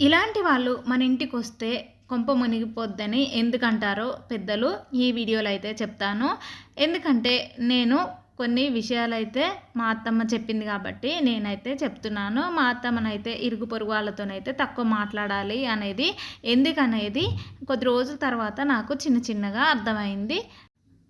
ఇలాంటి వాళ్ళు మన ఇంటికొస్తే కొంప మునిగిపోద్దని ఎందుకంటారో పెద్దలు ఈ వీడియోలో అయితే చెప్తాను. ఎందుకంటే నేను కొన్ని విషయాలైతే మా అత్తమ్మ చెప్పింది కాబట్టి నేనైతే చెప్తున్నాను. మా అత్తమ్మనైతే ఇరుగు పొరుగు వాళ్ళతోనైతే తక్కువ మాట్లాడాలి అనేది ఎందుకనేది కొద్ది రోజుల తర్వాత నాకు చిన్న చిన్నగా అర్థమైంది.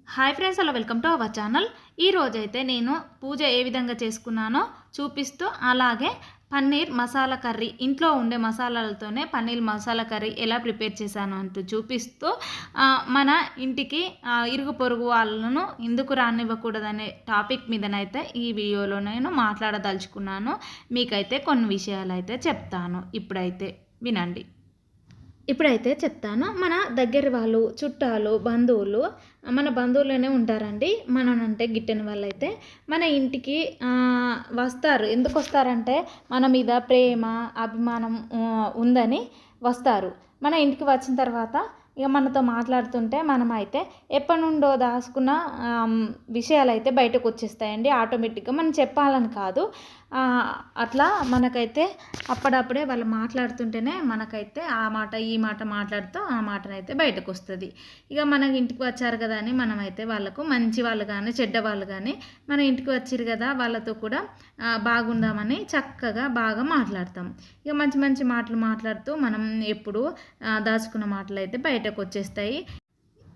Hi friends, hello, welcome to our channel. ఈరోజైతే నేను పూజ ఏ విధంగా చేసుకున్నానో చూపిస్తూ, అలాగే పన్నీర్ మసాలా కర్రీ, ఇంట్లో ఉండే మసాలాలతోనే పన్నీర్ మసాలా కర్రీ ఎలా ప్రిపేర్ చేశాను అంటూ చూపిస్తూ, మన ఇంటికి ఇరుగు పొరుగు వాళ్ళను ఎందుకు రానివ్వకూడదనే టాపిక్ మీదనైతే ఈ వీడియోలో నేను మాట్లాడదలుచుకున్నాను. మీకైతే కొన్ని విషయాలు అయితే చెప్తాను. ఇప్పుడైతే వినండి. ఇప్పుడైతే చెప్తాను. మన దగ్గర వాళ్ళు, చుట్టాలు, బంధువులు, మన బంధువులనే ఉంటారండి. మననంటే గిట్టని వాళ్ళైతే మన ఇంటికి వస్తారు. ఎందుకు వస్తారంటే మన మీద ప్రేమ, అభిమానం ఉందని వస్తారు. మన ఇంటికి వచ్చిన తర్వాత ఇక మనతో మాట్లాడుతుంటే మనమైతే ఎప్పటి నుండో దాచుకున్న విషయాలు అయితే బయటకు వచ్చేస్తాయండి ఆటోమేటిక్గా. మనం చెప్పాలని కాదు, అట్లా మనకైతే అప్పుడప్పుడే వాళ్ళు మాట్లాడుతుంటేనే మనకైతే ఆ మాట ఈ మాట మాట్లాడుతూ ఆ మాటనైతే బయటకు వస్తుంది. ఇక మన ఇంటికి వచ్చారు కదా అని మనమైతే వాళ్ళకు మంచి వాళ్ళు కానీ చెడ్డ వాళ్ళు కానీ మన ఇంటికి వచ్చారు కదా వాళ్ళతో కూడా బాగుందామని చక్కగా బాగా మాట్లాడతాం. ఇక మంచి మంచి మాటలు మాట్లాడుతూ మనం ఎప్పుడు దాచుకున్న మాటలు అయితే బయటకు వచ్చేస్తాయి.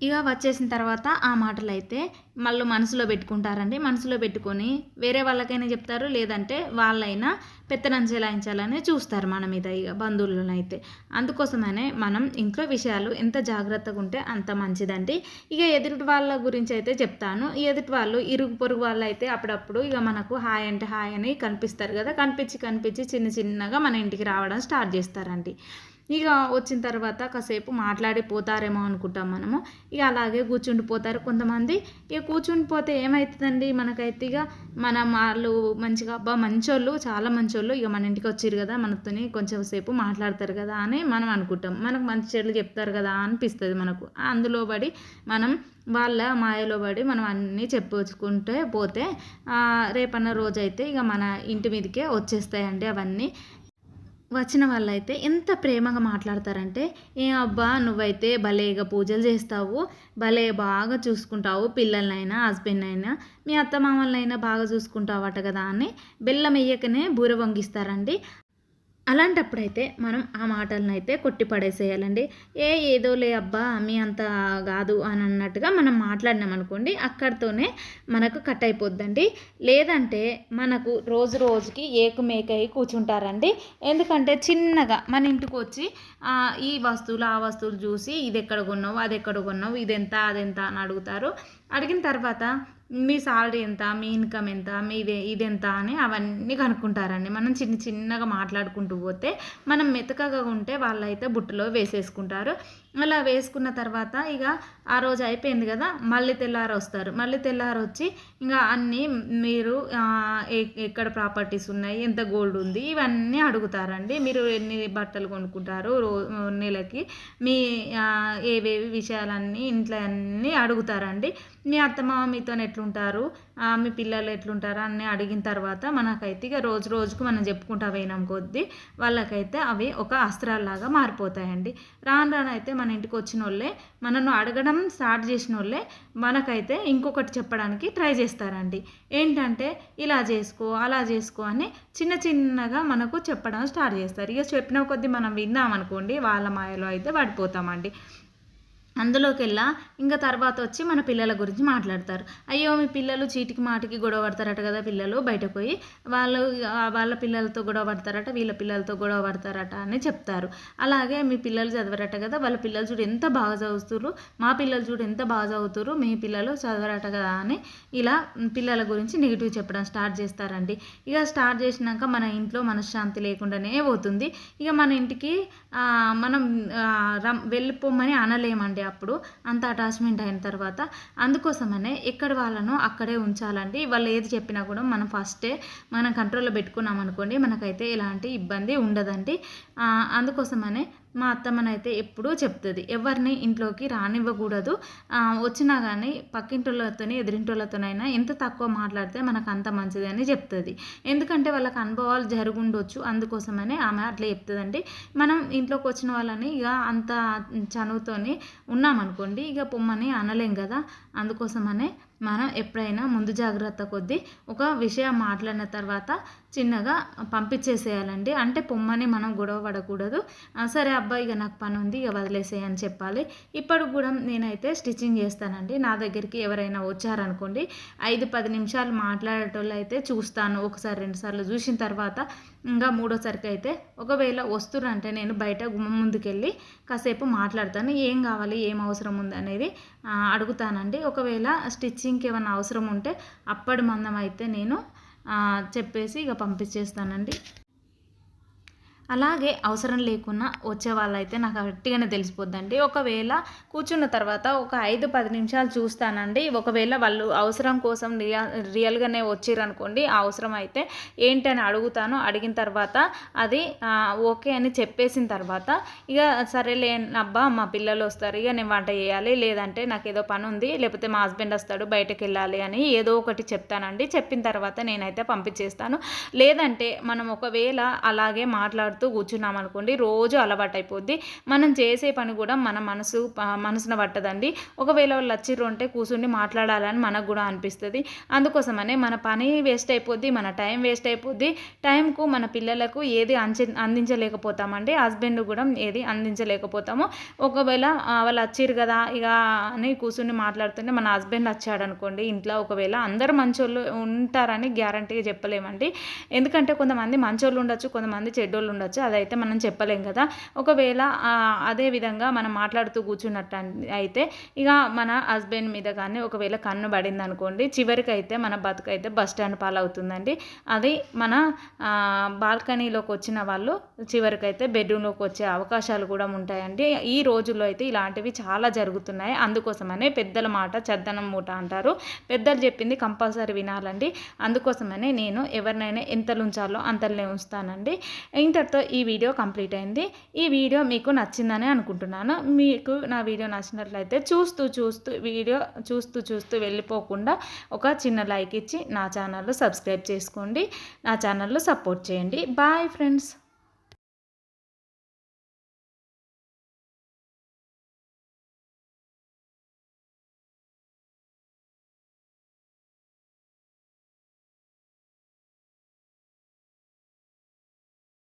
ఇక వచ్చేసిన తర్వాత ఆ మాటలు అయితే మళ్ళీ మనసులో పెట్టుకుంటారండి. మనసులో పెట్టుకొని వేరే వాళ్ళకైనా చెప్తారు, లేదంటే వాళ్ళైనా పెత్తనం చెలాయించాలని చూస్తారు మన మీద, ఇక బంధువులనైతే. అందుకోసమనే మనం ఇంట్లో విషయాలు ఎంత జాగ్రత్తగా ఉంటే అంత మంచిదండి. ఇక ఎదుటి వాళ్ళ గురించి అయితే చెప్తాను. ఎదుటి వాళ్ళు ఇరుగు పొరుగు వాళ్ళు అయితే అప్పుడప్పుడు ఇక మనకు హాయ్ అంటే హాయ్ అని కనిపిస్తారు కదా, కనిపించి చిన్న చిన్నగా మన ఇంటికి రావడం స్టార్ట్ చేస్తారండి. ఇక వచ్చిన తర్వాత కాసేపు మాట్లాడిపోతారేమో అనుకుంటాం మనము. ఇక అలాగే కూర్చుండిపోతారు కొంతమంది. ఇక కూర్చుండిపోతే ఏమవుతుందండి, మనకైతే ఇక వాళ్ళు మంచిగా అబ్బా మంచోళ్ళు, చాలా మంచోళ్ళు, ఇక మన ఇంటికి వచ్చారు కదా మనతోని కొంచెం సేపు మాట్లాడతారు కదా అని మనం అనుకుంటాం. మనకు మంచి చెడులు చెప్తారు కదా అనిపిస్తుంది మనకు. అందులో పడి మనం వాళ్ళ మాయలో పడి మనం అన్నీ చెప్పుకుంటే పోతే రేపన్న రోజైతే ఇక మన ఇంటి మీదకే వచ్చేస్తాయండి అవన్నీ. వచ్చిన వాళ్ళైతే ఎంత ప్రేమగా మాట్లాడతారంటే, ఏ అబ్బా నువ్వైతే భలేగా పూజలు చేస్తావు, భలే బాగా చూసుకుంటావు, పిల్లలనైనా హస్బెండ్ అయినా మీ అత్తమామలనైనా బాగా చూసుకుంటావట కదా అని బెల్లం వెయ్యకనే బూర వంగిస్తారండి. అలాంటప్పుడైతే మనం ఆ మాటలను అయితే కొట్టి పడేసేయాలండి. ఏదోలే అబ్బా మీ అంత కాదు అని అన్నట్టుగా మనం మాట్లాడినాం అనుకోండి, అక్కడితోనే మనకు కట్ అయిపోద్దండి. లేదంటే మనకు రోజు రోజుకి ఏకుమేకై కూర్చుంటారండి. ఎందుకంటే చిన్నగా మన ఇంటికి వచ్చి ఈ వస్తువులు ఆ వస్తువులు చూసి ఇది ఎక్కడ కొన్నావు, అది ఎక్కడ కొన్నావు, ఇదెంత అదెంత అని అడుగుతారు. అడిగిన తర్వాత మీ సాలరీ ఎంత, మీ ఇన్కమ్ ఎంత, ఇదెంత అని అవన్నీ కనుక్కుంటారండి. మనం చిన్నగా మాట్లాడుకుంటూ పోతే మనం మెతకగా ఉంటే వాళ్ళైతే బుట్టలో వేసేసుకుంటారు. అలా వేసుకున్న తర్వాత ఇక ఆ రోజు అయిపోయింది కదా, మళ్ళీ తెల్లారి వస్తారు. మళ్ళీ తెల్లారి వచ్చి ఇంకా అన్నీ మీరు ఎక్కడ ప్రాపర్టీస్ ఉన్నాయి, ఎంత గోల్డ్ ఉంది, ఇవన్నీ అడుగుతారండి. మీరు ఎన్ని బట్టలు కొనుక్కుంటారు నెలకి, మీ ఏవేవి విషయాలన్నీ ఇంట్లో అన్నీ అడుగుతారండి. మీ అత్తమామ మీతో ఎట్లుంటారు, మీ పిల్లలు ఎట్లుంటారు అన్నీ అడిగిన తర్వాత మనకైతే ఇక రోజు రోజుకు మనం చెప్పుకుంటా పోయినాం కొద్దీ వాళ్ళకైతే అవి ఒక అస్త్రాల్లాగా మారిపోతాయండి. రానైతే మన ఇంటికి వచ్చిన వాళ్ళే మనను అడగడం స్టార్ట్ చేసిన వాళ్ళే మనకైతే ఇంకొకటి చెప్పడానికి ట్రై చేస్తారండి. ఏంటంటే ఇలా చేసుకో అలా చేసుకో అని చిన్నగా మనకు చెప్పడం స్టార్ట్ చేస్తారు. ఇక చెప్పిన కొద్దీ మనం విన్నామనుకోండి వాళ్ళ మాయలో అయితే పడిపోతామండి. అందులోకెల్లా ఇంకా తర్వాత వచ్చి మన పిల్లల గురించి మాట్లాడతారు. అయ్యో మీ పిల్లలు చీటికి మాటికి గొడవ పడతారట కదా, పిల్లలు బయటకు పోయి వాళ్ళ పిల్లలతో గొడవ పడతారట, వీళ్ళ పిల్లలతో గొడవ పడతారట అని చెప్తారు. అలాగే మీ పిల్లలు చదవరట కదా, వాళ్ళ పిల్లలు చూడు ఎంత బాగా చదువుతారు, మా పిల్లలు చూడు ఎంత బాగా చదువుతారు, మీ పిల్లలు చదవరట కదా అని ఇలా పిల్లల గురించి నెగిటివ్ చెప్పడం స్టార్ట్ చేస్తారండి. ఇక స్టార్ట్ చేసినాక మన ఇంట్లో మనశ్శాంతి లేకుండానే పోతుంది. ఇక మన ఇంటికి మనం వెళ్ళిపోమని అనలేమండి అప్పుడు, అంత అటాచ్మెంట్ అయిన తర్వాత. అందుకోసమనే ఎక్కడి వాళ్ళను అక్కడే ఉంచాలండి. వాళ్ళు ఏది చెప్పినా కూడా మనం ఫస్టే మనం కంట్రోల్లో పెట్టుకున్నాం అనుకోండి, మనకైతే ఎలాంటి ఇబ్బంది ఉండదండి. అందుకోసమనే మా అత్తమ్మనైతే ఎప్పుడూ చెప్తుంది, ఎవరిని ఇంట్లోకి రానివ్వకూడదు. వచ్చినా కానీ పక్కింటోళ్ళతోని ఎదురింటోళ్ళతోనైనా ఎంత తక్కువ మాట్లాడితే మనకు అంత మంచిది అని చెప్తుంది. ఎందుకంటే వాళ్ళకి అనుభవాలు జరుగుండొచ్చు, అందుకోసమనే ఆమె అట్లా చెప్తుందండి. మనం ఇంట్లోకి వచ్చిన వాళ్ళని ఇక అంత చనువుతోని ఉన్నామనుకోండి, ఇక పొమ్మని అనలేం కదా. అందుకోసమనే మనం ఎప్పుడైనా ముందు జాగ్రత్త కొద్దీ ఒక విషయం మాట్లాడిన తర్వాత చిన్నగా పంపించేసేయాలండి. అంటే పొమ్మని మనం గొడవ పడకూడదు. సరే అబ్బాయి ఇక నాకు పని ఉంది, ఇక వదిలేసేయి అని చెప్పాలి. ఇప్పుడు కూడా నేనైతే స్టిచ్చింగ్ చేస్తానండి. నా దగ్గరికి ఎవరైనా వచ్చారనుకోండి, 5-10 నిమిషాలు మాట్లాడేటోళ్ళు అయితే చూస్తాను. ఒకసారి 2 సార్లు చూసిన తర్వాత ఇంకా మూడోసారికి అయితే ఒకవేళ వస్తురంటే నేను బయట గుమ్మం ముందుకెళ్ళి కాసేపు మాట్లాడతాను. ఏం కావాలి, ఏం అవసరం ఉంది అనేది అడుగుతానండి. ఒకవేళ స్టిచ్చింగ్కి ఏమైనా అవసరం ఉంటే అప్పటి మందం అయితే నేను చెప్పేసి ఇక పంపించేస్తానండి. అలాగే అవసరం లేకున్నా వచ్చే వాళ్ళైతే నాకు గట్టిగానే తెలిసిపోద్దండి. ఒకవేళ కూర్చున్న తర్వాత ఒక 5-10 నిమిషాలు చూస్తానండి. ఒకవేళ వాళ్ళు అవసరం కోసం రియల్గానే వచ్చిరనుకోండి, ఆ అవసరం అయితే ఏంటని అడుగుతాను. అడిగిన తర్వాత అది ఓకే అని చెప్పేసిన తర్వాత ఇక సరేలే అబ్బా మా పిల్లలు వస్తారు, ఇక నేను వంట చేయాలి, లేదంటే నాకు ఏదో పని ఉంది, లేకపోతే మా హస్బెండ్ వస్తాడు బయటకు వెళ్ళాలి అని ఏదో ఒకటి చెప్తానండి. చెప్పిన తర్వాత నేనైతే పంపించేస్తాను. లేదంటే మనం ఒకవేళ అలాగే కూర్చున్నాం అనుకోండి, రోజు అలవాటు అయిపోద్ది. మనం చేసే పని కూడా మన మనసున పట్టదండి. ఒకవేళ వాళ్ళు వచ్చిర్రు అంటే కూర్చుని మాట్లాడాలని మనకు కూడా అనిపిస్తుంది. అందుకోసమనే మన పని వేస్ట్ అయిపోద్ది, మన టైం వేస్ట్ అయిపోద్ది. టైంకు మన పిల్లలకు ఏది అందించలేకపోతామండి. హస్బెండ్ కూడా ఏది అందించలేకపోతాము. ఒకవేళ వాళ్ళు వచ్చిర్రు కదా ఇక అని కూర్చుని మాట్లాడుతుంటే మన హస్బెండ్ వచ్చాడు అనుకోండి ఇంట్లో, ఒకవేళ అందరు మంచోళ్ళు ఉంటారని గ్యారంటీగా చెప్పలేమండి. ఎందుకంటే కొంతమంది మంచోళ్ళు ఉండొచ్చు, కొంతమంది చెడ్డోళ్ళు ఉండొచ్చు, అదైతే మనం చెప్పలేం కదా. ఒకవేళ అదే విధంగా మనం మాట్లాడుతూ కూర్చున్నట్టు అయితే ఇక మన హస్బెండ్ మీద కానీ ఒకవేళ కన్ను పడింది అనుకోండి, చివరికి అయితే మన బతుకైతే బస్ స్టాండ్ పాలవుతుందండి. అది మన బాల్కనీలోకి వచ్చిన వాళ్ళు చివరికైతే బెడ్రూమ్లోకి వచ్చే అవకాశాలు కూడా ఉంటాయండి. ఈ రోజుల్లో అయితే ఇలాంటివి చాలా జరుగుతున్నాయి. అందుకోసమనే పెద్దల మాట చద్దనం మూట అంటారు. పెద్దలు చెప్పింది కంపల్సరీ వినాలండి. అందుకోసమనే నేను ఎవరినైనా ఎంతలు ఉంచాలో అంతలనే ఉంచుతానండి. ఇంతటితో ఈ వీడియో కంప్లీట్ అయింది. ఈ వీడియో మీకు నచ్చిందని అనుకుంటున్నాను. మీకు నా వీడియో నచ్చినట్లయితే వీడియో చూస్తూ వెళ్ళిపోకుండా ఒక చిన్న లైక్ ఇచ్చి నా ఛానల్లో సబ్స్క్రైబ్ చేసుకోండి. నా ఛానల్లో సపోర్ట్ చేయండి. Bye friends.